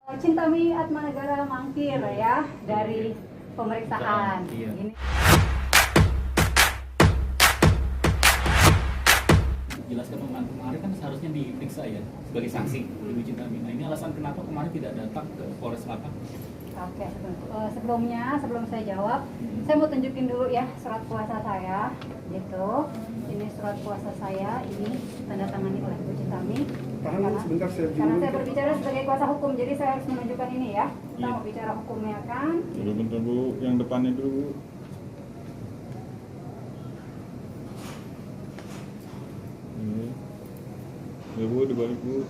Cintami Atmanegara mangkir ya dari pemeriksaan. Iya. Ini Jelaskan kemarin kan seharusnya diperiksa ya sebagai saksi Ibu Cintami. Nah ini alasan kenapa kemarin tidak datang ke Polres Selatan? Oke, sebelum saya jawab, saya mau tunjukin dulu ya surat kuasa saya, gitu. Ini surat kuasa saya, ini tanda tangani oleh Ibu Cintami. Sebentar Karena saya berbicara sebagai kuasa hukum, jadi saya harus menunjukkan ini ya. Kita Iya. mau bicara hukumnya kan. Bentar Bu, yang depannya dulu Bu. Ini. Ya Bu, dibalik Bu.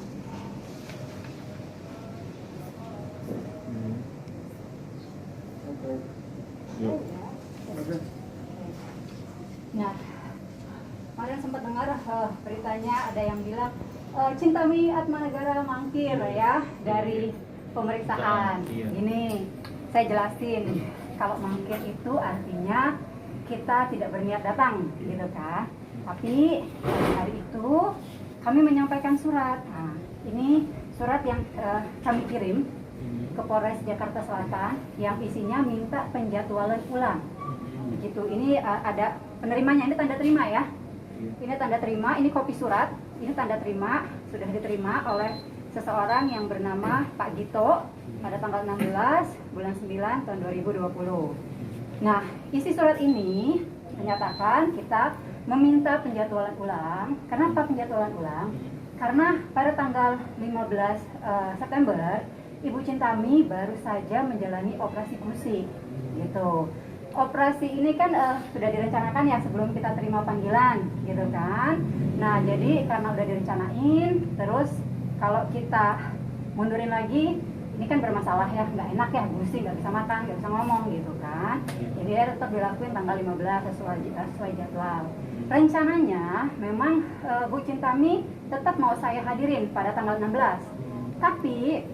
Yuk. Nah, kemarin sempat dengar beritanya ada yang bilang Cintami Atmanegara mangkir ya dari pemeriksaan. Iya. Ini saya jelasin, kalau mangkir itu artinya kita tidak berniat datang, gitu kan. Tapi hari itu kami menyampaikan surat. Nah, ini surat yang kami kirim ke Polres Jakarta Selatan yang isinya minta penjadwalan ulang. Begitu. Ini ada penerimanya, ini tanda terima ya. Ini tanda terima, ini kopi surat, ini tanda terima, sudah diterima oleh seseorang yang bernama Pak Gito pada tanggal 16 bulan 9 tahun 2020. Nah, isi surat ini menyatakan kita meminta penjadwalan ulang. Kenapa penjadwalan ulang? Karena pada tanggal 15 September Ibu Cintami baru saja menjalani operasi gusi, gitu. Operasi ini kan sudah direncanakan ya sebelum kita terima panggilan, gitu kan. Nah, jadi karena udah direncanain, terus kalau kita mundurin lagi, ini kan bermasalah ya, nggak enak ya, gusi, nggak bisa makan, nggak bisa ngomong, gitu kan. Jadi ya tetap dilakuin tanggal 15 sesuai jadwal. Rencananya memang Bu Cintami tetap mau saya hadirin pada tanggal 16. Tapi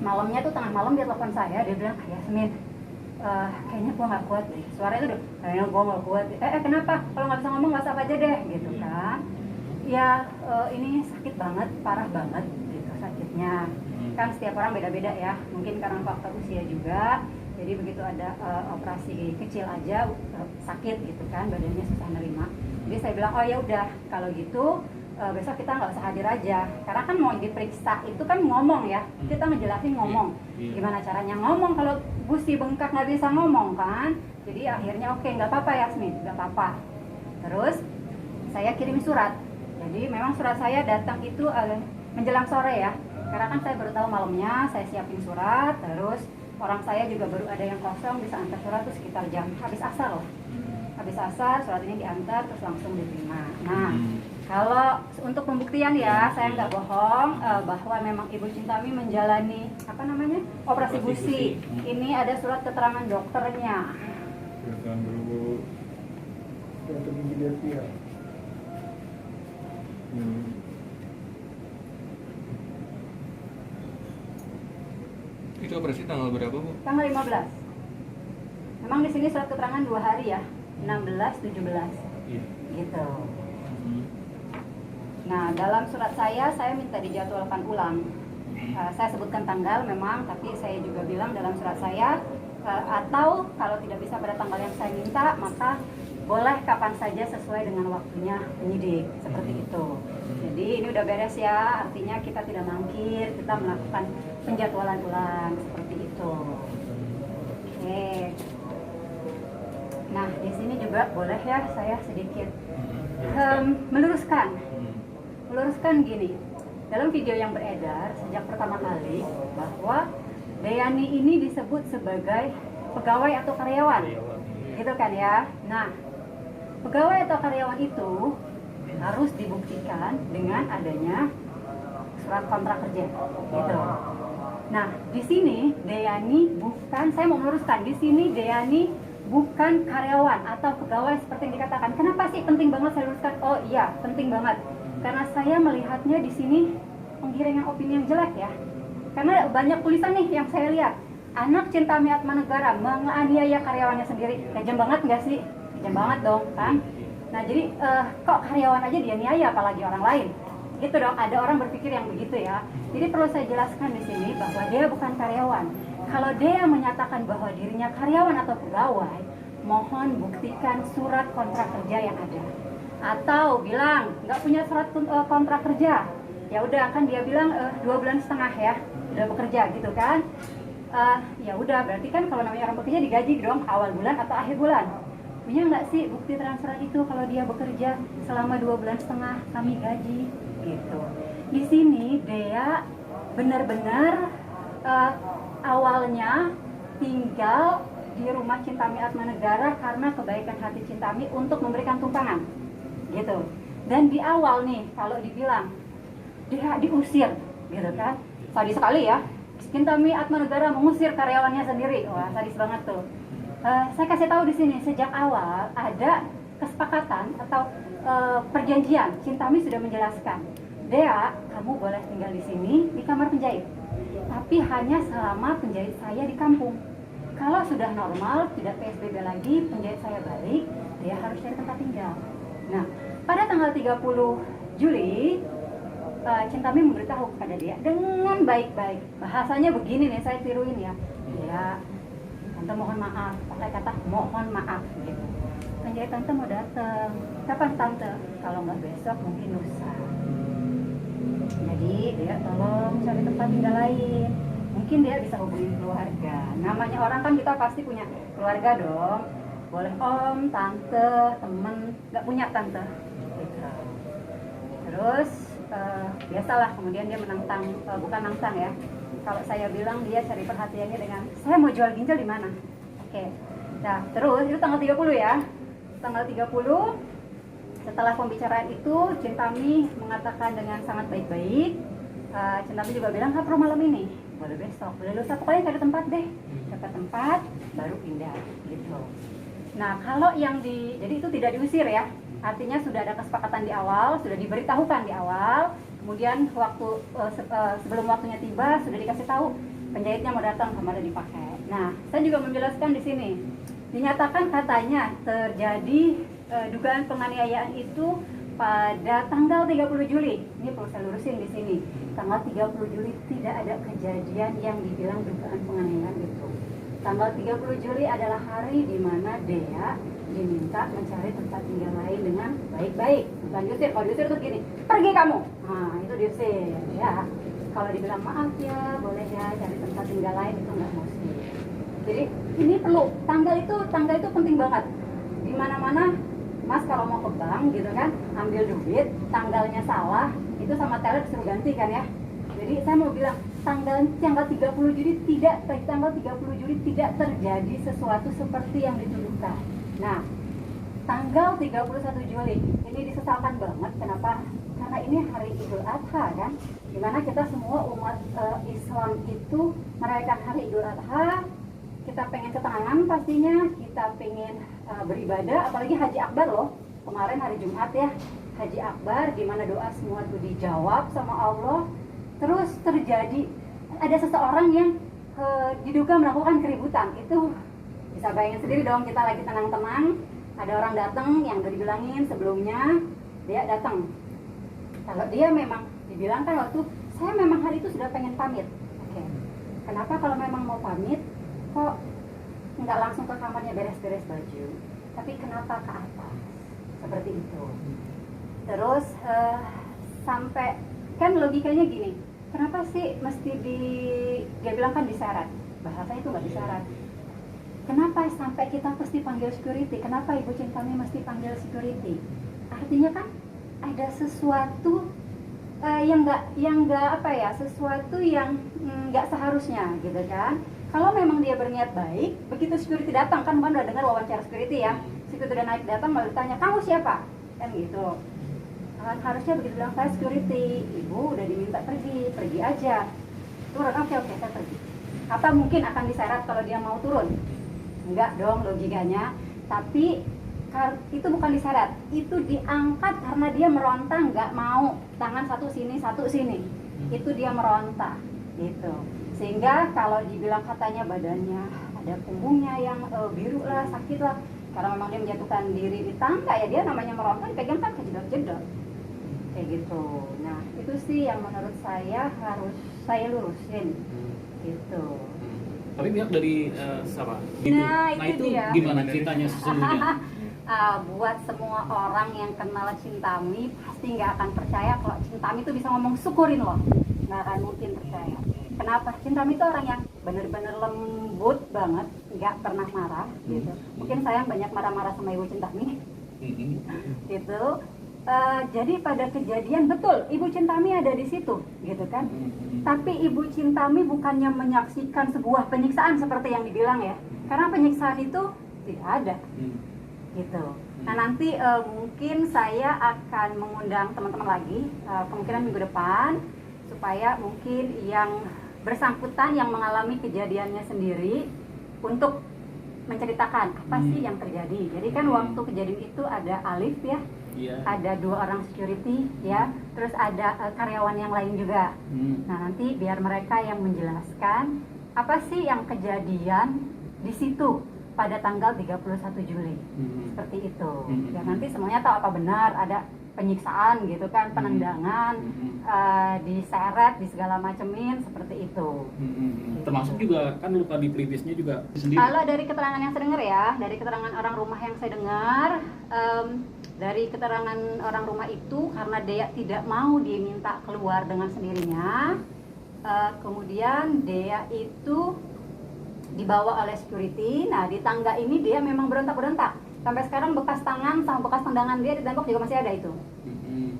malamnya tuh tengah malam dia telepon saya, dia bilang, Yasmin, kayaknya gue nggak kuat deh. Suaranya tuh udah, kayaknya gue nggak kuat. Kenapa? Kalau nggak bisa ngomong WhatsApp aja deh, gitu kan. Ya ini sakit banget, parah banget gitu sakitnya. Kan setiap orang beda-beda ya. Mungkin karena faktor usia juga. Jadi begitu ada operasi kecil aja sakit gitu kan, badannya susah nerima. Jadi saya bilang, oh ya udah kalau gitu besok kita nggak usah hadir aja, karena kan mau diperiksa itu kan ngomong ya, kita ngejelasin ngomong, gimana caranya ngomong kalau gusi bengkak nggak bisa ngomong kan. Jadi akhirnya oke, nggak apa-apa Yasmin, nggak apa-apa. Terus saya kirim surat, jadi memang surat saya datang itu menjelang sore ya, karena kan saya baru tahu malamnya, saya siapin surat, terus orang saya juga baru ada yang kosong, bisa antar surat tuh sekitar jam habis asar lah. Habis asar surat ini diantar terus langsung diterima. Nah, kalau untuk pembuktian ya, saya nggak bohong bahwa memang Ibu Cintami menjalani operasi gusi. Ini ada surat keterangan dokternya. Silakan dulu. Dokter gigi Devia. Itu operasi tanggal berapa, Bu? Tanggal 15. Memang di sini surat keterangan 2 hari ya, 16, 17. Iya. Gitu. Nah, dalam surat saya minta dijadwalkan ulang. Saya sebutkan tanggal memang, tapi saya juga bilang dalam surat saya, atau kalau tidak bisa pada tanggal yang saya minta, maka boleh kapan saja sesuai dengan waktunya penyidik, seperti itu. Jadi ini udah beres ya, artinya kita tidak mangkir, kita melakukan penjadwalan ulang, seperti itu. Oke. Nah, di sini juga boleh ya saya sedikit meluruskan gini. Dalam video yang beredar sejak pertama kali bahwa Deyani ini disebut sebagai pegawai atau karyawan, gitu kan ya. Nah, pegawai atau karyawan itu harus dibuktikan dengan adanya surat kontrak kerja, gitu. Nah, di sini Deyani bukan, saya mau meluruskan, di sini Deyani bukan karyawan atau pegawai seperti yang dikatakan. Kenapa sih penting banget saya luruskan? Oh iya, penting banget. Karena saya melihatnya di sini penggiringan opini yang jelek ya. Karena banyak tulisan nih yang saya lihat. Anak Cintami Atmanegara menganiaya karyawannya sendiri. Kejam banget nggak sih? Kejam banget dong kan? Nah jadi kok karyawan aja dia niaya apalagi orang lain. gitu dong. Ada orang berpikir yang begitu ya. Jadi perlu saya jelaskan di sini bahwa dia bukan karyawan. Kalau dia menyatakan bahwa dirinya karyawan atau pegawai, mohon buktikan surat kontrak kerja yang ada. Atau bilang nggak punya surat kontrak kerja, ya udah kan dia bilang 2,5 bulan ya udah bekerja gitu kan. Ya udah berarti kan kalau namanya orang bekerja digaji dong awal bulan atau akhir bulan. Punya nggak sih bukti transferan itu kalau dia bekerja selama 2,5 bulan kami gaji gitu. Di sini dia benar-benar awalnya tinggal di rumah Cintami Atmanegara karena kebaikan hati Cintami untuk memberikan tumpangan gitu. Dan di awal nih kalau dibilang dia diusir gitu kan, sadis sekali ya. Cintami Atmanegara mengusir karyawannya sendiri. Wah, sadis banget tuh. Saya kasih tahu di sini sejak awal ada kesepakatan atau perjanjian. Cintami sudah menjelaskan, Dea, kamu boleh tinggal di sini di kamar penjahit, tapi hanya selama penjahit saya di kampung. Kalau sudah normal, tidak PSBB lagi, penjahit saya balik, Dea harus cari tempat tinggal. Nah, pada tanggal 30 Juli, Cintami memberitahu kepada dia dengan baik-baik. Bahasanya begini nih, saya tiruin ya. Ya, tante mohon maaf, pakai kata mohon maaf gitu. Penjahit tante mau datang. Kapan tante? Kalau nggak besok mungkin lusa. Jadi dia tolong cari tempat tinggal lain. Mungkin dia bisa hubungi keluarga. Namanya orang kan kita pasti punya keluarga dong. Boleh om, tante, temen. Nggak punya tante. Gitu. Terus biasalah kemudian dia menantang, bukan nantang ya. Kalau saya bilang dia cari perhatiannya dengan saya mau jual ginjal di mana. Oke. Nah, terus itu tanggal 30 ya. Tanggal 30 setelah pembicaraan itu Cintami mengatakan dengan sangat baik-baik. Cintami juga bilang nggak perlu malam ini, boleh besok, boleh lusa, pokoknya cari tempat deh, dapat tempat baru pindah gitu. Nah kalau yang jadi itu tidak diusir ya, artinya sudah ada kesepakatan di awal, sudah diberitahukan di awal, kemudian waktu sebelum waktunya tiba sudah dikasih tahu penjahitnya mau datang kemana dipakai. Nah saya juga menjelaskan di sini, dinyatakan katanya terjadi dugaan penganiayaan itu pada tanggal 30 Juli. Ini perlu saya lurusin di sini. Tanggal 30 Juli tidak ada kejadian yang dibilang dugaan penganiayaan itu. Tanggal 30 Juli adalah hari di mana Dea diminta mencari tempat tinggal lain dengan baik-baik. Bukan diusir. Kalau diusir itu gini, pergi kamu. Nah, itu diusir ya. Kalau dibilang maaf ya, boleh ya cari tempat tinggal lain, itu nggak mesti. Jadi ini perlu, tanggal itu penting banget. Di mana-mana Mas kalau mau ke bank gitu kan, ambil duit, tanggalnya salah, itu sama teller disuruh ganti kan ya. Jadi saya mau bilang tanggal 30 Juli tidak terjadi sesuatu seperti yang dituduhkan. Nah, tanggal 31 Juli ini disesalkan banget. Kenapa? Karena ini hari Idul Adha kan, dimana kita semua umat Islam itu merayakan hari Idul Adha. Kita pengen ketenangan pastinya, kita pengen beribadah, apalagi Haji Akbar loh. Kemarin hari Jumat ya, Haji Akbar, di mana doa semua itu dijawab sama Allah. Terus terjadi ada seseorang yang diduga melakukan keributan. Itu bisa bayangin sendiri dong, kita lagi tenang-tenang, ada orang datang yang udah dibilangin sebelumnya, dia datang. Kalau dia memang dibilang kan waktu saya memang hari itu sudah pengen pamit. Oke. Kenapa kalau memang mau pamit kok nggak langsung ke kamarnya beres-beres baju, tapi kenapa ke atas seperti itu? Terus sampai kan logikanya gini, kenapa sih mesti dia bilang kan disyarat, bahasanya itu nggak disyarat. Kenapa sampai kita mesti panggil security? Kenapa Ibu Cintami mesti panggil security? Artinya kan ada sesuatu yang nggak apa ya, sesuatu yang nggak seharusnya gitu kan. Kalau memang dia berniat baik, begitu security datang, kan udah dengar wawancara security ya, security udah naik datang lalu tanya, kamu siapa? Kan gitu. Harusnya begitu bilang, saya security, ibu udah diminta pergi aja. Turun, oke saya pergi. Apa mungkin akan diseret kalau dia mau turun? Enggak dong logikanya. Tapi itu bukan diseret, itu diangkat karena dia meronta, nggak mau tangan satu sini, itu dia meronta gitu. Sehingga kalau dibilang katanya badannya ada punggungnya yang biru lah, sakit lah, karena memang dia menjatuhkan diri di tangga ya, dia namanya meronta dipegang kan kejedot-jedot. kayak gitu. Nah itu sih yang menurut saya harus saya lurusin gitu. Tapi pihak dari siapa? Gitu. Nah, itu dia. Gimana ceritanya sesungguhnya? Buat semua orang yang kenal Cintami pasti nggak akan percaya kalau Cintami itu bisa ngomong syukurin loh, nggak akan mungkin percaya. Kenapa? Cintami itu orang yang bener-bener lembut banget, nggak pernah marah gitu. Mungkin saya banyak marah-marah sama Ibu Cintami gitu. Jadi pada kejadian betul Ibu Cintami ada di situ gitu kan. Tapi Ibu Cintami bukannya menyaksikan sebuah penyiksaan seperti yang dibilang ya, karena penyiksaan itu tidak ada gitu. Nah nanti mungkin saya akan mengundang teman-teman lagi kemungkinan minggu depan supaya mungkin yang bersangkutan yang mengalami kejadiannya sendiri untuk menceritakan apa sih yang terjadi. Jadi kan waktu kejadian itu ada Alif ya, ada 2 orang security ya, terus ada karyawan yang lain juga. Nah nanti biar mereka yang menjelaskan apa sih yang kejadian di situ pada tanggal 31 Juli. Seperti itu. Ya nanti semuanya tahu apa benar ada penyiksaan gitu kan, penendangan, diseret, di segala macemin seperti itu. Termasuk juga kan luka di pelipisnya juga sendiri. Kalau dari keterangan yang saya dengar ya, dari keterangan orang rumah yang saya dengar, dari keterangan orang rumah itu karena Dea tidak mau diminta keluar dengan sendirinya, kemudian Dea itu dibawa oleh security. Nah di tangga ini dia memang berontak-berontak. Sampai sekarang bekas tangan sama bekas tendangan dia di tembok juga masih ada itu.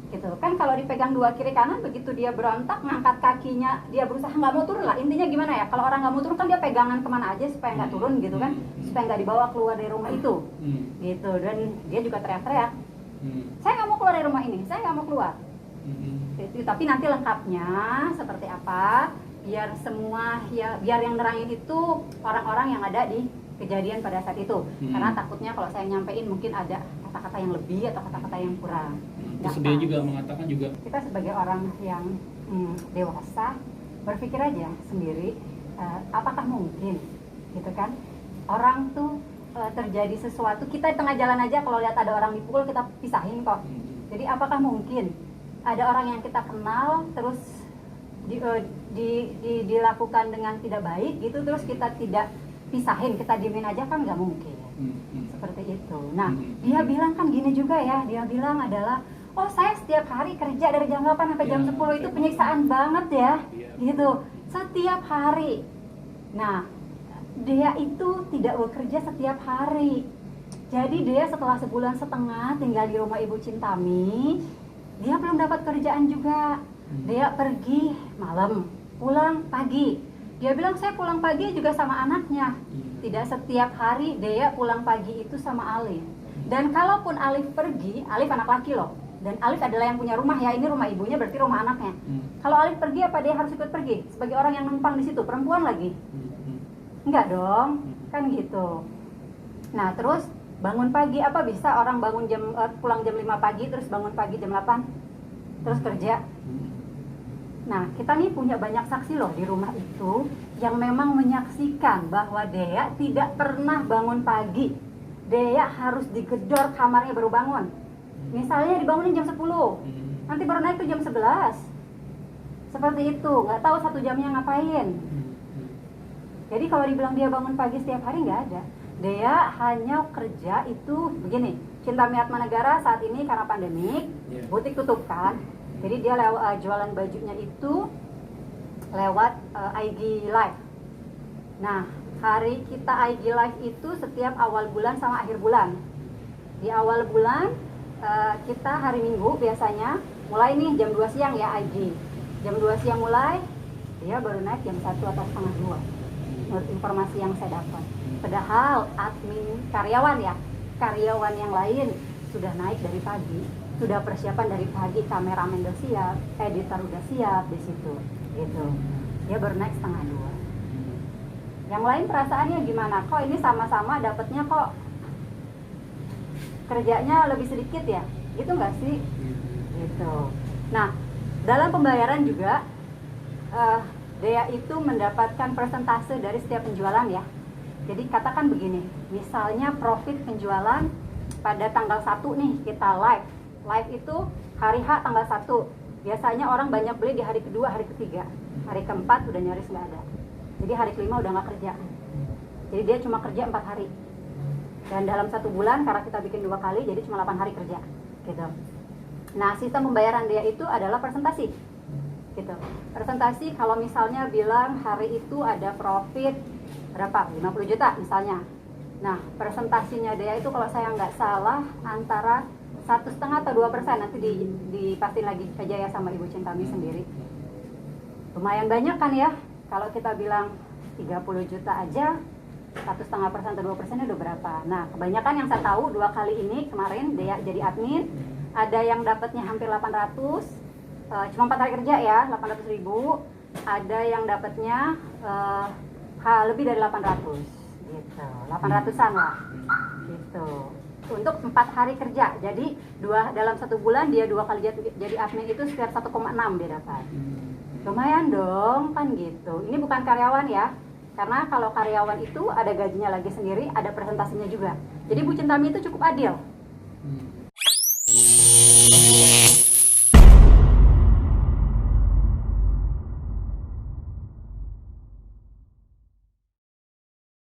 Gitu kan, kalau dipegang 2 kiri kanan, begitu dia berontak ngangkat kakinya, dia berusaha nggak mau turun lah. Intinya gimana ya, kalau orang nggak mau turun kan dia pegangan kemana aja supaya nggak turun gitu kan, supaya nggak dibawa keluar dari rumah itu gitu. Dan dia juga teriak-teriak, saya nggak mau keluar dari rumah ini, saya nggak mau keluar itu. Tapi nanti lengkapnya seperti apa, biar semua ya, biar yang nerangin itu orang-orang yang ada di kejadian pada saat itu. Karena takutnya kalau saya nyampein mungkin ada kata-kata yang lebih atau kata-kata yang kurang. Terus dia juga mengatakan juga, kita sebagai orang yang dewasa berpikir aja sendiri, apakah mungkin gitu kan, orang tuh terjadi sesuatu, kita di tengah jalan aja kalau lihat ada orang dipukul kita pisahin kok. Jadi apakah mungkin ada orang yang kita kenal terus dilakukan dengan tidak baik gitu, terus kita tidak pisahin, kita diemin aja, kan nggak mungkin. Seperti itu. Nah dia bilang kan gini juga ya, dia bilang adalah, oh saya setiap hari kerja dari jam 8 sampai jam 10, itu penyiksaan banget ya gitu, setiap hari. Nah dia itu tidak bekerja setiap hari. Jadi dia setelah 1,5 bulan tinggal di rumah Ibu Cintami, dia belum dapat kerjaan juga. Dia pergi malam, pulang pagi. Dia bilang saya pulang pagi juga sama anaknya. Tidak setiap hari dia pulang pagi itu sama Alif. Dan kalaupun Alif pergi, Alif anak laki loh, dan Alif adalah yang punya rumah ya, ini rumah ibunya berarti rumah anaknya. Kalau Alif pergi, apa dia harus ikut pergi sebagai orang yang numpang di situ, perempuan lagi? Enggak dong, kan gitu. Nah terus bangun pagi, apa bisa orang bangun pulang jam 5 pagi terus bangun pagi jam 8 terus kerja? Nah kita nih punya banyak saksi loh di rumah itu yang memang menyaksikan bahwa Dea tidak pernah bangun pagi. Dea harus digedor kamarnya baru bangun. Misalnya dibangunin jam 10, nanti baru naik tuh jam 11. Seperti itu, nggak tahu 1 jamnya ngapain. Jadi kalau dibilang dia bangun pagi setiap hari, nggak ada. Dea hanya kerja itu begini, Cintami Atmanegara saat ini karena pandemik, butik tutup kan. Jadi dia jualan bajunya itu lewat IG Live. Nah hari kita IG Live itu setiap awal bulan sama akhir bulan. Di awal bulan kita hari Minggu biasanya mulai nih jam 2 siang ya IG. Jam 2 siang mulai, dia baru naik jam 1 atau setengah 2 menurut informasi yang saya dapat. Padahal admin karyawan yang lain sudah naik dari pagi, sudah persiapan dari pagi, kameramen udah siap, editor udah siap di situ gitu. Dia baru naik setengah 2. Yang lain perasaannya gimana? Kok ini sama-sama dapatnya kok kerjanya lebih sedikit ya? Gitu nggak sih? Gitu. Nah, dalam pembayaran juga Dea itu mendapatkan persentase dari setiap penjualan ya. Jadi katakan begini, misalnya profit penjualan pada tanggal 1 nih kita live itu hari H tanggal 1. Biasanya orang banyak beli di hari kedua, hari ketiga. Hari keempat udah nyaris nggak ada. Jadi hari kelima udah nggak kerja. Jadi dia cuma kerja 4 hari. Dan dalam 1 bulan, karena kita bikin 2 kali, jadi cuma 8 hari kerja. Gitu. Nah, sistem pembayaran dia itu adalah presentasi. Gitu. Presentasi kalau misalnya bilang hari itu ada profit berapa? 50 juta misalnya. Nah, presentasinya dia itu kalau saya nggak salah antara 1,5 atau 2%, nanti dipastiin lagi aja ya sama Ibu Cintami sendiri. Lumayan banyak kan ya? Kalau kita bilang 30 juta aja, 1,5% atau 2% udah berapa? Nah, kebanyakan yang saya tahu 2 kali ini kemarin dia jadi admin, ada yang dapatnya hampir 800, cuma 4 hari kerja ya, 800.000. Ada yang dapatnya lebih dari 800, gitu, 800-an lah, gitu. Untuk 4 hari kerja, jadi dalam 1 bulan dia 2 kali jadi admin itu sekitar 1,6 dia dapat. Lumayan dong, kan gitu. Ini bukan karyawan ya, karena kalau karyawan itu ada gajinya lagi sendiri, ada presentasinya juga. Jadi Bu Cintami itu cukup adil.